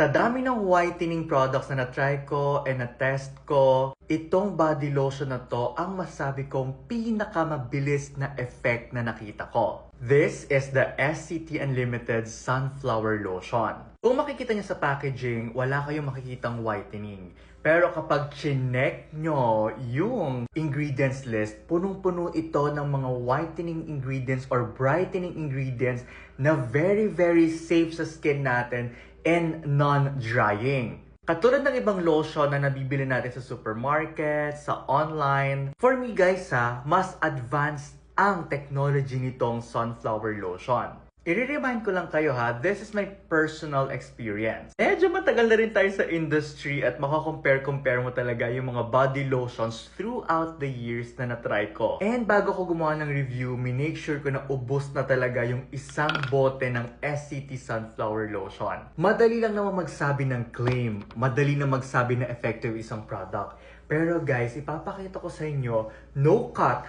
Sa dami ng whitening products na na-try ko and na-test ko, itong body lotion na to ang masabi kong pinakamabilis na effect na nakita ko. This is the SCT Unlimited Sunflower Lotion. Kung makikita niyo sa packaging, wala kayong makikitang whitening. Pero kapag chinek nyo yung ingredients list, punong-puno ito ng mga whitening ingredients or brightening ingredients na very safe sa skin natin and non-drying. Katulad ng ibang lotion na nabibili natin sa supermarket, sa online. For me guys mas advanced ang technology nitong sunflower lotion. I-remind ko lang kayo this is my personal experience. Medyo matagal na rin tayo sa industry at makakompare-compare mo talaga yung mga body lotions throughout the years na na-try ko. And bago ko gumawa ng review, minake sure ko na ubos na talaga yung isang bote ng SCT Sunflower Lotion. Madali lang naman magsabi ng claim, madali na magsabi na effective isang product. Pero guys, ipapakita ko sa inyo, no cut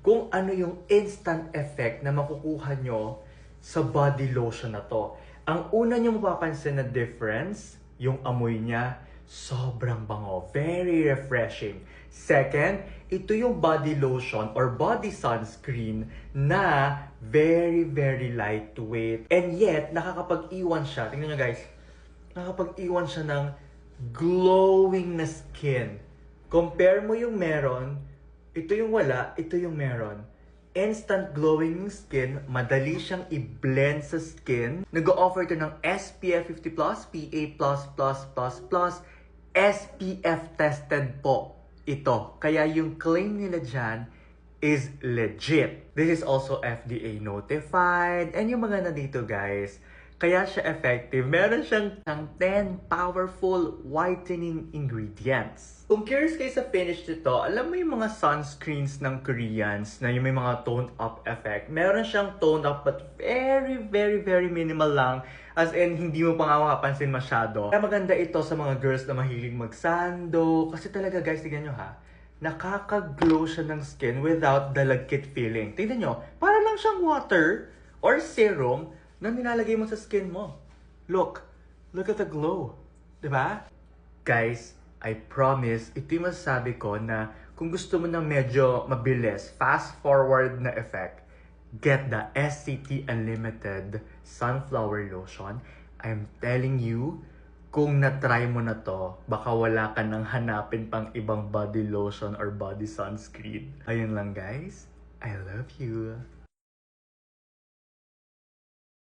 kung ano yung instant effect na makukuha nyo sa body lotion na to. Ang una nyo mapapansin na difference, yung amoy niya, sobrang bango. Very refreshing. Second, ito yung body lotion or body sunscreen na very lightweight. And yet, nakakapag-iwan siya. Tingnan nyo guys. Nakakapag-iwan siya ng glowing na skin. Compare mo yung meron, ito yung wala, ito yung meron. Instant glowing skin, madali siyang i-blend sa skin. Nag-o-offer ito ng SPF 50+, PA++++, SPF tested po ito. Kaya yung claim nila dyan is legit. This is also FDA notified. And yung mga nandito guys, kaya siya effective. Meron siyang 10 powerful whitening ingredients. Kung curious kayo sa finish nito, alam mo yung mga sunscreens ng Koreans na yung may mga toned up effect. Meron siyang toned up but very minimal lang. As in, hindi mo pa nga makapansin masyado. Kaya maganda ito sa mga girls na mahilig magsando. Kasi talaga guys, tignan nyo nakaka-glow siya ng skin without the lagkit feeling. Tignan nyo, para lang siyang water or serum na nilalagay mo sa skin mo. Look at the glow. Diba? Guys, I promise, ito yung masasabi ko na kung gusto mo ng medyo mabilis, fast forward na effect, get the SCT Unlimited Sunflower Lotion. I'm telling you, kung na-try mo na to, baka wala ka nang hanapin pang ibang body lotion or body sunscreen. Ayun lang guys. I love you.